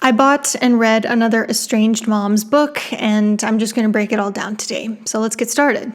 I bought and read another Estranged Moms book, and I'm just going to break it all down today. So let's get started.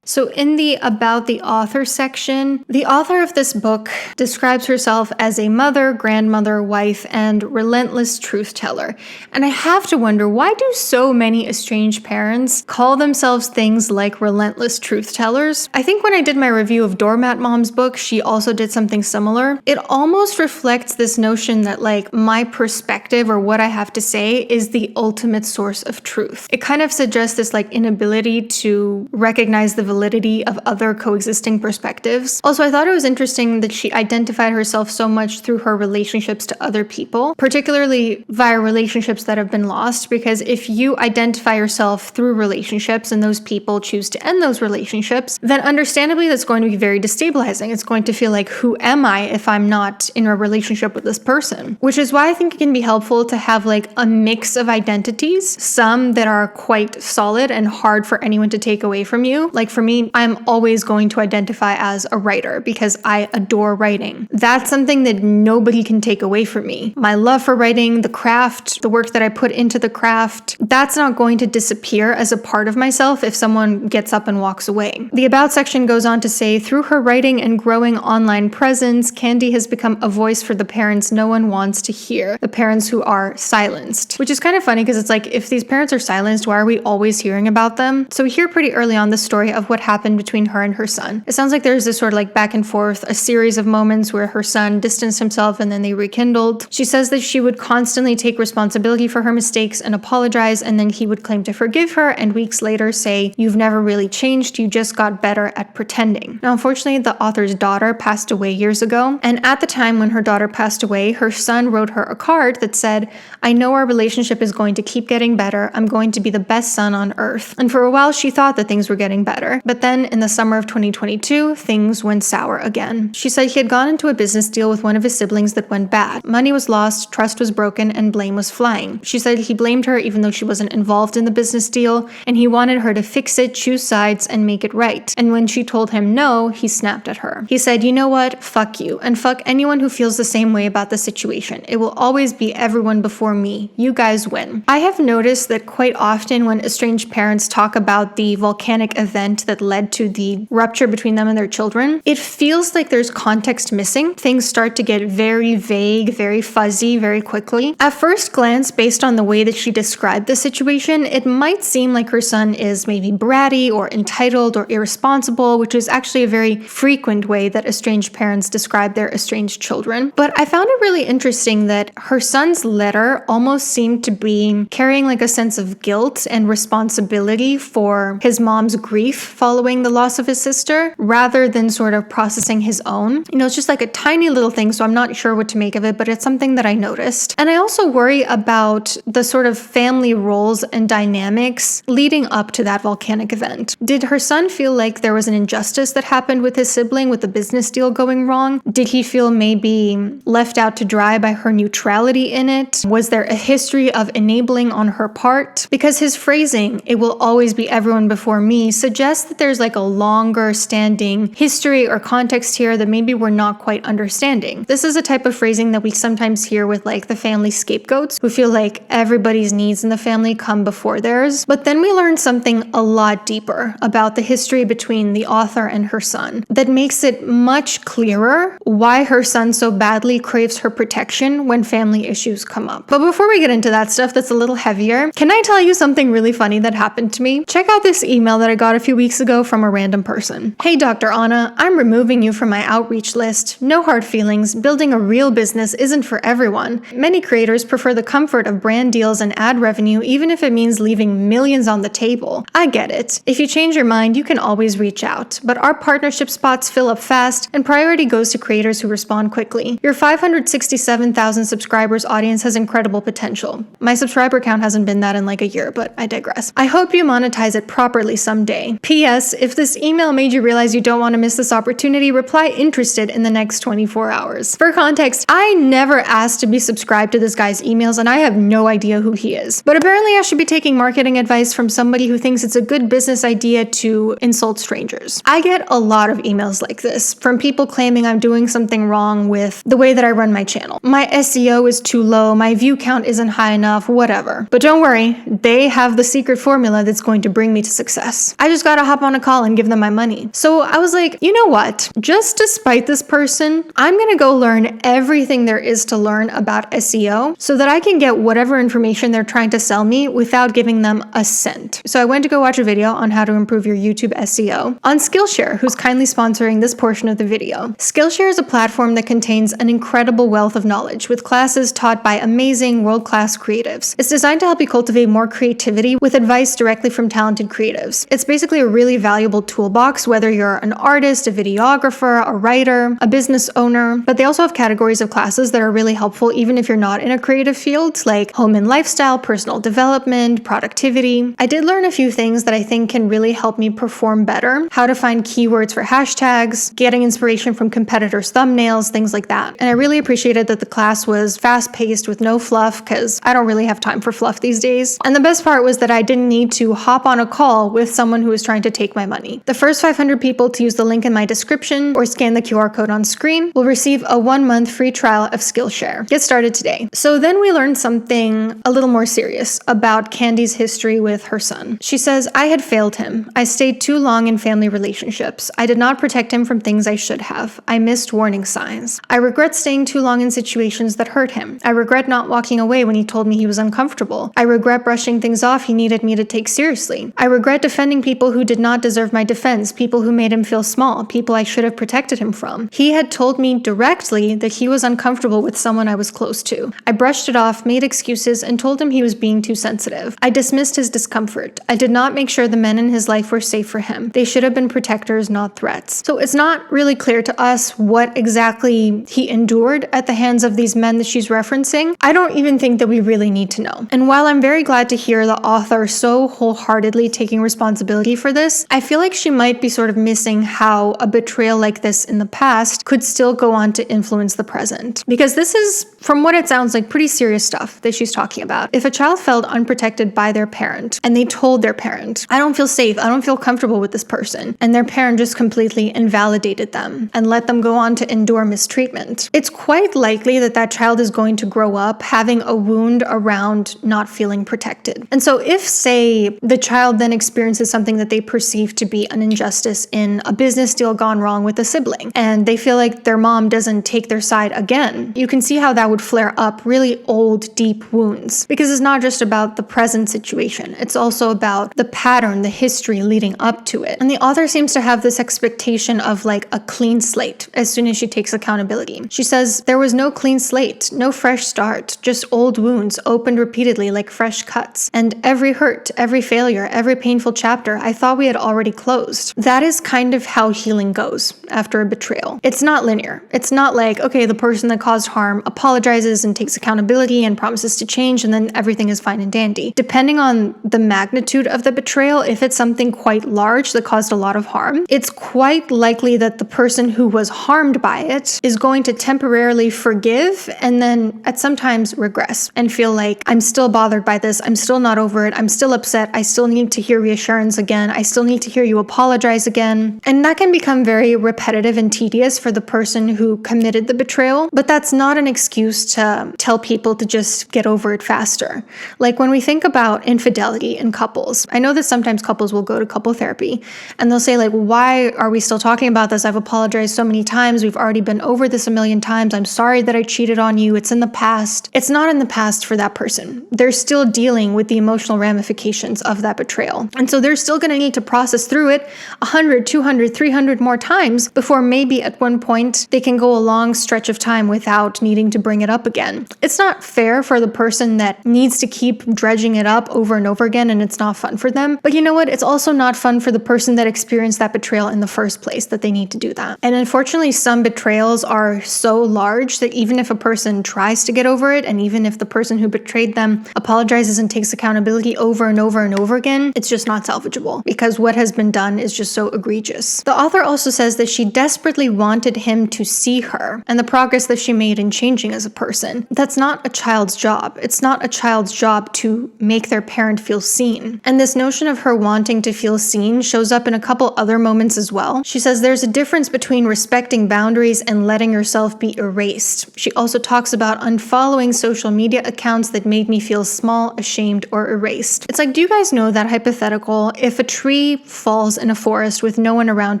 So in the About the Author section, the author of this book describes herself as a mother, grandmother, wife, and relentless truth teller. And I have to wonder, why do so many estranged parents call themselves things like relentless truth tellers? I think when I did my review of Doormat Mom's book, she also did something similar. It almost reflects this notion that like my perspective or what I have to say is the ultimate source of truth. It kind of suggests this like inability to recognize the validity of other coexisting perspectives. Also, I thought it was interesting that she identified herself so much through her relationships to other people, particularly via relationships that have been lost, because if you identify yourself through relationships and those people choose to end those relationships, then understandably that's going to be very destabilizing. It's going to feel like, who am I if I'm not in a relationship with this person? Which is why I think it can be helpful to have like a mix of identities, some that are quite solid and hard for anyone to take away from you. Like for me, I'm always going to identify as a writer because I adore writing. That's something that nobody can take away from me. My love for writing, the craft, the work that I put into the craft, that's not going to disappear as a part of myself if someone gets up and walks away. The About section goes on to say, through her writing and growing online presence, Candi has become a voice for the parents no one wants to hear, the parents who are silenced. Which is kind of funny because it's like, if these parents are silenced, why are we always hearing about them? So we hear pretty early on the story of what happened between her and her son. It sounds like there's this sort of like back and forth, a series of moments where her son distanced himself and then they rekindled. She says that she would constantly take responsibility for her mistakes and apologize, and then he would claim to forgive her and weeks later say, "You've never really changed, you just got better at pretending." Now, unfortunately, the author's daughter passed away years ago, and at the time when her daughter passed away, her son wrote her a card that said, "I know our relationship is going to keep getting better. I'm going to be the best son on earth." And for a while, she thought that things were getting better. But then in the summer of 2022, things went sour again. She said he had gone into a business deal with one of his siblings that went bad. Money was lost, trust was broken, and blame was flying. She said he blamed her even though she wasn't involved in the business deal, and he wanted her to fix it, choose sides, and make it right. And when she told him no, he snapped at her. He said, "You know what? Fuck you, and fuck anyone who feels the same way about the situation. It will always be everyone before me. You guys win." I have noticed that quite often when estranged parents talk about the volcanic event that led to the rupture between them and their children, it feels like there's context missing. Things start to get very vague, very fuzzy, very quickly. At first glance, based on the way that she described the situation, it might seem like her son is maybe bratty or entitled or irresponsible, which is actually a very frequent way that estranged parents describe their estranged children. But I found it really interesting that her son's letter almost seemed to be carrying like a sense of guilt and responsibility for his mom's grief following the loss of his sister, rather than sort of processing his own. You know, it's just like a tiny little thing, so I'm not sure what to make of it, but it's something that I noticed. And I also worry about the sort of family roles and dynamics leading up to that volcanic event. Did her son feel like there was an injustice that happened with his sibling, with the business deal going wrong? Did he feel maybe left out to dry by her neutrality in it? Was there a history of enabling on her part? Because his phrasing, "It will always be everyone before me," suggests that there's like a longer standing history or context here that maybe we're not quite understanding. This is a type of phrasing that we sometimes hear with like the family scapegoats who feel like everybody's needs in the family come before theirs. But then we learn something a lot deeper about the history between the author and her son that makes it much clearer why her son so badly craves her protection when family issues come up. But before we get into that stuff that's a little heavier, can I tell you something really funny that happened to me? Check out this email that I got a few weeks ago from a random person. "Hey Dr. Anna, I'm removing you from my outreach list. No hard feelings. Building a real business isn't for everyone. Many creators prefer the comfort of brand deals and ad revenue even if it means leaving millions on the table. I get it. If you change your mind, you can always reach out. But our partnership spots fill up fast and priority goes to creators who respond quickly. Your 567,000 subscribers audience has incredible potential." My subscriber count hasn't been that in like a year, but I digress. "I hope you monetize it properly someday. P.S. P.S. If this email made you realize you don't want to miss this opportunity, reply interested in the next 24 hours. For context, I never asked to be subscribed to this guy's emails, and I have no idea who he is. But apparently I should be taking marketing advice from somebody who thinks it's a good business idea to insult strangers. I get a lot of emails like this from people claiming I'm doing something wrong with the way that I run my channel. My SEO is too low, my view count isn't high enough, whatever. But don't worry, they have the secret formula that's going to bring me to success. I just gotta hop on a call and give them my money. So I was like, you know what? Just to spite this person, I'm gonna go learn everything there is to learn about SEO so that I can get whatever information they're trying to sell me without giving them a cent. So I went to go watch a video on how to improve your YouTube SEO on Skillshare, who's kindly sponsoring this portion of the video. Skillshare is a platform that contains an incredible wealth of knowledge with classes taught by amazing world-class creatives. It's designed to help you cultivate more creativity with advice directly from talented creatives. It's basically a really valuable toolbox, whether you're an artist, a videographer, a writer, a business owner, but they also have categories of classes that are really helpful even if you're not in a creative field, like home and lifestyle, personal development, productivity. I did learn a few things that I think can really help me perform better, how to find keywords for hashtags, getting inspiration from competitors' thumbnails, things like that. And I really appreciated that the class was fast-paced with no fluff, because I don't really have time for fluff these days. And the best part was that I didn't need to hop on a call with someone who was trying to take my money. The first 500 people to use the link in my description or scan the QR code on screen will receive a 1-month free trial of Skillshare. Get started today. So then we learned something a little more serious about Candi's history with her son. She says, I had failed him. I stayed too long in family relationships. I did not protect him from things I should have. I missed warning signs. I regret staying too long in situations that hurt him. I regret not walking away when he told me he was uncomfortable. I regret brushing things off he needed me to take seriously. I regret defending people who did not deserve my defense, people who made him feel small, people I should have protected him from. He had told me directly that he was uncomfortable with someone I was close to. I brushed it off, made excuses, and told him he was being too sensitive. I dismissed his discomfort. I did not make sure the men in his life were safe for him. They should have been protectors, not threats. So it's not really clear to us what exactly he endured at the hands of these men that she's referencing. I don't even think that we really need to know. And while I'm very glad to hear the author so wholeheartedly taking responsibility for this, I feel like she might be sort of missing how a betrayal like this in the past could still go on to influence the present. Because this is, from what it sounds like, pretty serious stuff that she's talking about. If a child felt unprotected by their parent and they told their parent, I don't feel safe, I don't feel comfortable with this person, and their parent just completely invalidated them and let them go on to endure mistreatment, it's quite likely that that child is going to grow up having a wound around not feeling protected. And so if, say, the child then experiences something that they perceive to be an injustice in a business deal gone wrong with a sibling, and they feel like their mom doesn't take their side again, you can see how that would flare up really old, deep wounds. Because it's not just about the present situation, it's also about the pattern, the history leading up to it. And the author seems to have this expectation of like a clean slate as soon as she takes accountability. She says, there was no clean slate, no fresh start, just old wounds opened repeatedly like fresh cuts. And every hurt, every failure, every painful chapter, I thought we had already closed. That is kind of how healing goes after a betrayal. It's not linear. It's not like, okay, the person that caused harm apologizes and takes accountability and promises to change, and then everything is fine and dandy. Depending on the magnitude of the betrayal, if it's something quite large that caused a lot of harm, it's quite likely that the person who was harmed by it is going to temporarily forgive and then at some times regress and feel like, I'm still bothered by this, I'm still not over it, I'm still upset, I still need to hear reassurance again, I still need to hear you apologize again. And that can become very repetitive and tedious for the person who committed the betrayal, but that's not an excuse to tell people to just get over it faster. Like when we think about infidelity in couples, I know that sometimes couples will go to couple therapy and they'll say like, why are we still talking about this? I've apologized so many times, we've already been over this a million times, I'm sorry that I cheated on you, it's in the past. It's not in the past for that person. They're still dealing with the emotional ramifications of that betrayal. And so they're still going to need to process through it 100, 200, 300 more times before maybe at one point they can go a long stretch of time without needing to bring it up again. It's not fair for the person that needs to keep dredging it up over and over again, and it's not fun for them. But you know what? It's also not fun for the person that experienced that betrayal in the first place that they need to do that. And unfortunately, some betrayals are so large that even if a person tries to get over it, and even if the person who betrayed them apologizes and takes accountability over and over and over again, it's just not salvageable. Because what has been done is just so egregious. The author also says that she desperately wanted him to see her and the progress that she made in changing as a person. That's not a child's job. It's not a child's job to make their parent feel seen. And this notion of her wanting to feel seen shows up in a couple other moments as well. She says there's a difference between respecting boundaries and letting yourself be erased. She also talks about unfollowing social media accounts that made me feel small, ashamed, or erased. It's like, do you guys know that hypothetical? If a tree falls in a forest with no one around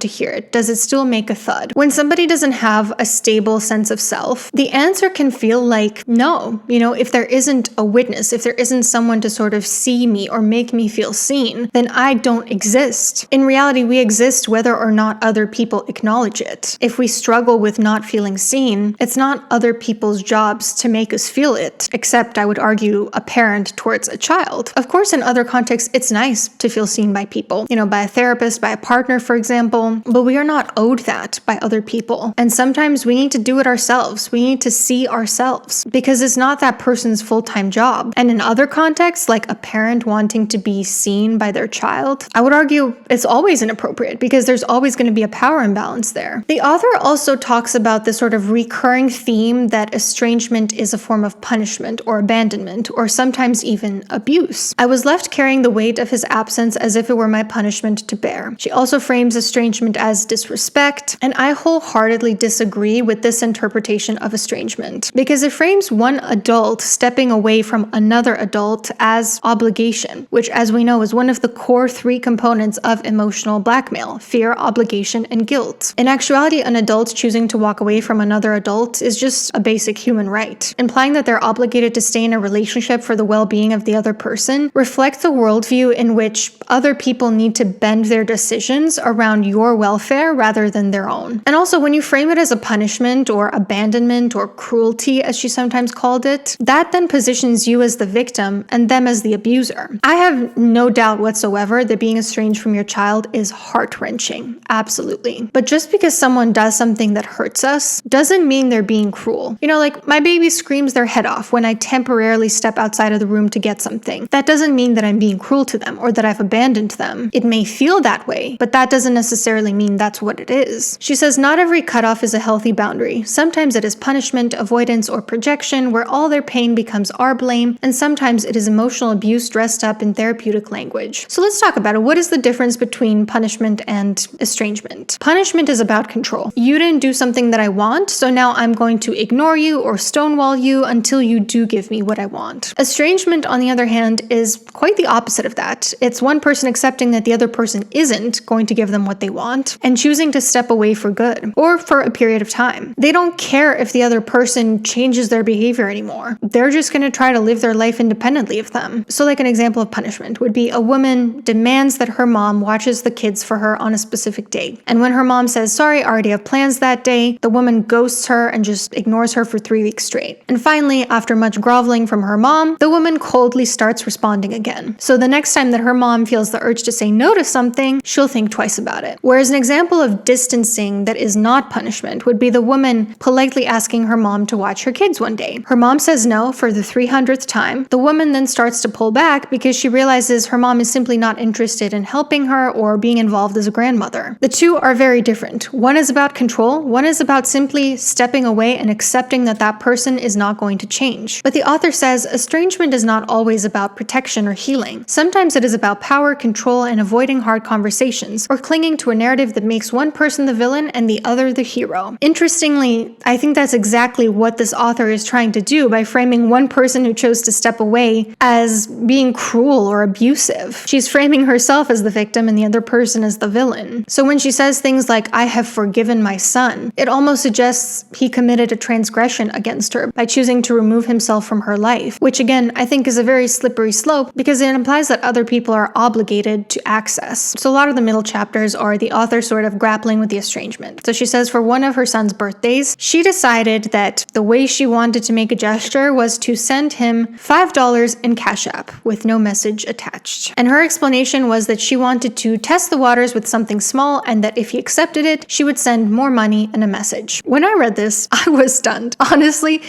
to hear it, does it still make a thud? When somebody doesn't have a stable sense of self, the answer can feel like no. If there isn't a witness, if there isn't someone to sort of see me or make me feel seen, then I don't exist. In reality, we exist whether or not other people acknowledge it. If we struggle with not feeling seen, it's not other people's jobs to make us feel it, except, I would argue, a parent towards a child. Of course, in other contexts, it's nice to feel seen by people, by a therapist, by a partner, for example, but we are not owed that by other people. And sometimes we need to do it ourselves. We need to see ourselves because it's not that person's full-time job. And in other contexts, like a parent wanting to be seen by their child, I would argue it's always inappropriate because there's always going to be a power imbalance there. The author also talks about this sort of recurring theme that estrangement is a form of punishment or abandonment or sometimes even abuse. I was left carrying the weight of his absence as if it were my punishment to bear. She also frames estrangement as disrespect, and I wholeheartedly disagree with this interpretation of estrangement because it frames one adult stepping away from another adult as obligation, which, as we know, is one of the core 3 components of emotional blackmail: fear, obligation, and guilt. In actuality, an adult choosing to walk away from another adult is just a basic human right. Implying that they're obligated to stay in a relationship for the well-being of the other person reflects a worldview in which other people need to bend their decisions around your welfare rather than their own. And also, when you frame it as a punishment or abandonment or cruelty, as she sometimes called it, that then positions you as the victim and them as the abuser. I have no doubt whatsoever that being estranged from your child is heart-wrenching. Absolutely. But just because someone does something that hurts us doesn't mean they're being cruel. Like my baby screams their head off when I temporarily step outside of the room to get something. That doesn't mean that I'm being cruel to them or that I've abandoned them. It may feel that way, but that doesn't necessarily mean that's what it is. She says not every cutoff is a healthy boundary. Sometimes it is punishment, avoidance, or projection where all their pain becomes our blame, and sometimes it is emotional abuse dressed up in therapeutic language. So let's talk about it. What is the difference between punishment and estrangement? Punishment is about control. You didn't do something that I want, so now I'm going to ignore you or stonewall you until you do give me what I want. Estrangement, on the other hand, is quite the opposite of that. It's one person accepting that the other person isn't going to give them what they want and choosing to step away for good or for a period of time. They don't care if the other person changes their behavior anymore. They're just going to try to live their life independently of them. So like an example of punishment would be a woman demands that her mom watches the kids for her on a specific day. And when her mom says, sorry, I already have plans that day, the woman ghosts her and just ignores her for 3 weeks straight. And finally, after much groveling from her mom, the woman coldly starts responding again. So the next time that her mom feels the urge to say no to something, she'll think twice about it. Whereas an example of distancing that is not punishment would be the woman politely asking her mom to watch her kids one day. Her mom says no for the 300th time. The woman then starts to pull back because she realizes her mom is simply not interested in helping her or being involved as a grandmother. The two are very different. One is about control, one is about simply stepping away and accepting that that person is not going to change. But the author says estrangement is not always about protection or healing. Sometimes it is about power, control, and avoiding hard conversations, or clinging to a narrative that makes one person the villain and the other the hero. Interestingly, I think that's exactly what this author is trying to do by framing one person who chose to step away as being cruel or abusive. She's framing herself as the victim and the other person as the villain. So when she says things like, I have forgiven my son, it almost suggests he committed a transgression against her by choosing to remove himself from her life, which again, I think is a very slippery slope because it implies that other people are obligated to access. So a lot of the middle chapters are the author sort of grappling with the estrangement. So she says for one of her son's birthdays, she decided that the way she wanted to make a gesture was to send him $5 in Cash App with no message attached. And her explanation was that she wanted to test the waters with something small and that if he accepted it, she would send more money and a message. When I read this, I was stunned. Honestly,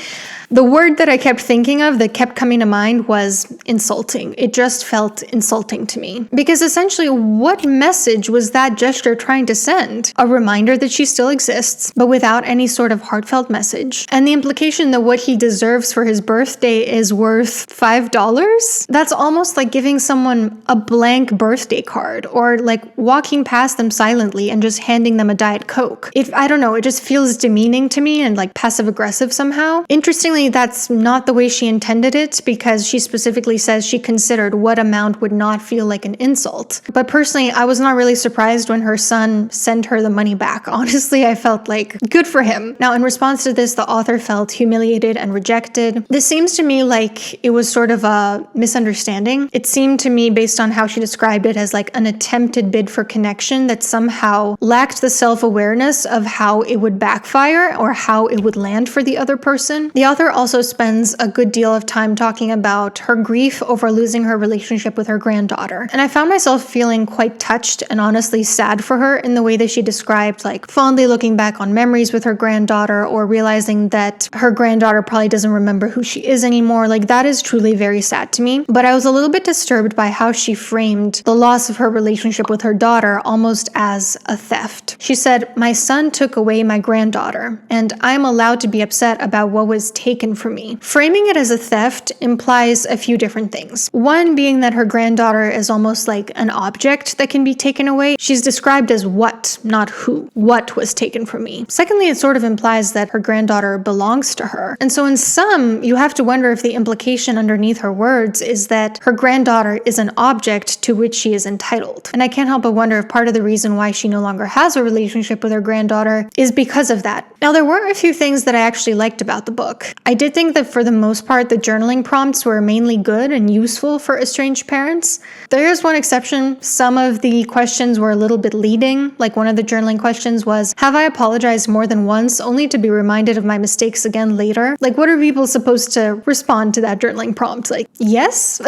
The word that I kept thinking of that kept coming to mind was insulting. It just felt insulting to me. Because essentially, what message was that gesture trying to send? A reminder that she still exists, but without any sort of heartfelt message. And the implication that what he deserves for his birthday is worth $5? That's almost like giving someone a blank birthday card, or like walking past them silently and just handing them a Diet Coke. I don't know, it just feels demeaning to me and like passive aggressive somehow. Interestingly, that's not the way she intended it, because she specifically says she considered what amount would not feel like an insult. But personally, I was not really surprised when her son sent her the money back. Honestly, I felt like good for him. Now, in response to this, the author felt humiliated and rejected. This seems to me like it was sort of a misunderstanding. It seemed to me, based on how she described it, as like an attempted bid for connection that somehow lacked the self-awareness of how it would backfire or how it would land for the other person. The author also spends a good deal of time talking about her grief over losing her relationship with her granddaughter. And I found myself feeling quite touched and honestly sad for her in the way that she described, like fondly looking back on memories with her granddaughter, or realizing that her granddaughter probably doesn't remember who she is anymore. Like, that is truly very sad to me. But I was a little bit disturbed by how she framed the loss of her relationship with her daughter almost as a theft. She said, "My son took away my granddaughter, and I am allowed to be upset about what was taken from me." Framing it as a theft implies a few different things. One being that her granddaughter is almost like an object that can be taken away. She's described as what, not who. What was taken from me. Secondly, it sort of implies that her granddaughter belongs to her. And so in some, you have to wonder if the implication underneath her words is that her granddaughter is an object to which she is entitled. And I can't help but wonder if part of the reason why she no longer has a relationship with her granddaughter is because of that. Now, there were a few things that I actually liked about the book. I did think that for the most part, the journaling prompts were mainly good and useful for estranged parents. There is one exception. Some of the questions were a little bit leading. Like, one of the journaling questions was, "Have I apologized more than once only to be reminded of my mistakes again later?" Like, what are people supposed to respond to that journaling prompt? Like, yes?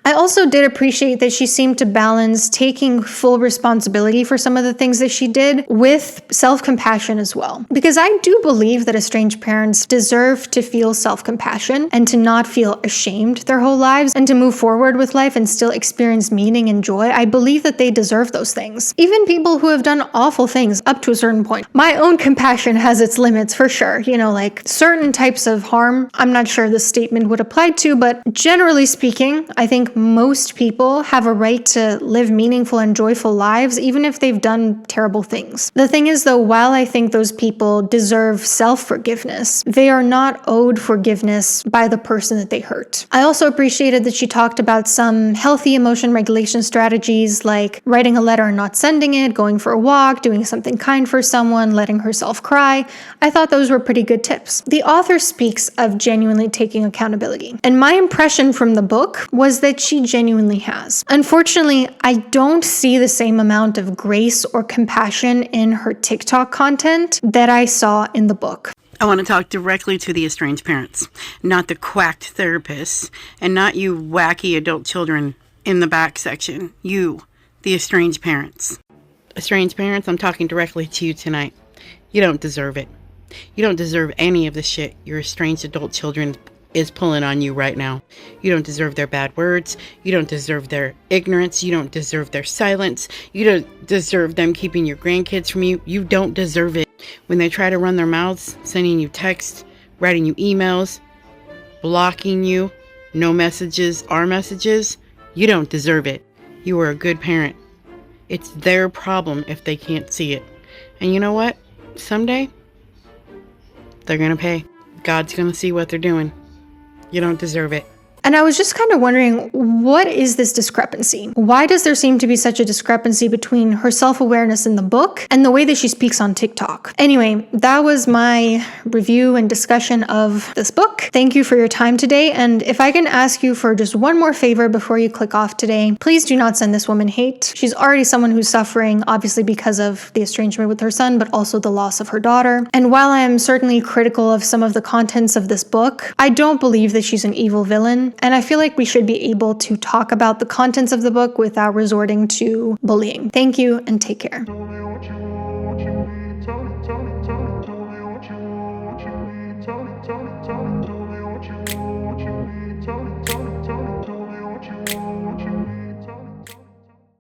I also did appreciate that she seemed to balance taking full responsibility for some of the things that she did with self-compassion as well. Because I do believe that estranged parents deserve to feel self-compassion and to not feel ashamed their whole lives and to move forward with life and still experience meaning and joy. I believe that they deserve those things. Even people who have done awful things up to a certain point. My own compassion has its limits for sure. You know, like certain types of harm, I'm not sure this statement would apply to, but generally speaking, I think most people have a right to live meaningful and joyful lives, even if they've done terrible things. The thing is, though, while I think those people deserve self-forgiveness, they are not owed forgiveness by the person that they hurt. I also appreciated that she talked about some healthy emotion regulation strategies, like writing a letter and not sending it, going for a walk, doing something kind for someone, letting herself cry. I thought those were pretty good tips. The author speaks of genuinely taking accountability, and my impression from the book was that she genuinely has. Unfortunately, I don't see the same amount of grace or compassion in her TikTok content that I saw in the book. I want to talk directly to the estranged parents, not the quacked therapists, and not you wacky adult children in the back section. You, the estranged parents. Estranged parents, I'm talking directly to you tonight. You don't deserve it. You don't deserve any of the shit your estranged adult children is pulling on you right now. You don't deserve their bad words. You don't deserve their ignorance. You don't deserve their silence. You don't deserve them keeping your grandkids from you. You don't deserve it. When they try to run their mouths, sending you texts, writing you emails, blocking you, no messages, our messages, you don't deserve it. You are a good parent. It's their problem if they can't see it. And you know what? Someday, they're going to pay. God's going to see what they're doing. You don't deserve it. And I was just kind of wondering, what is this discrepancy? Why does there seem to be such a discrepancy between her self-awareness in the book and the way that she speaks on TikTok? Anyway, that was my review and discussion of this book. Thank you for your time today. And if I can ask you for just one more favor before you click off today, please do not send this woman hate. She's already someone who's suffering, obviously because of the estrangement with her son, but also the loss of her daughter. And while I am certainly critical of some of the contents of this book, I don't believe that she's an evil villain. And I feel like we should be able to talk about the contents of the book without resorting to bullying. Thank you and take care.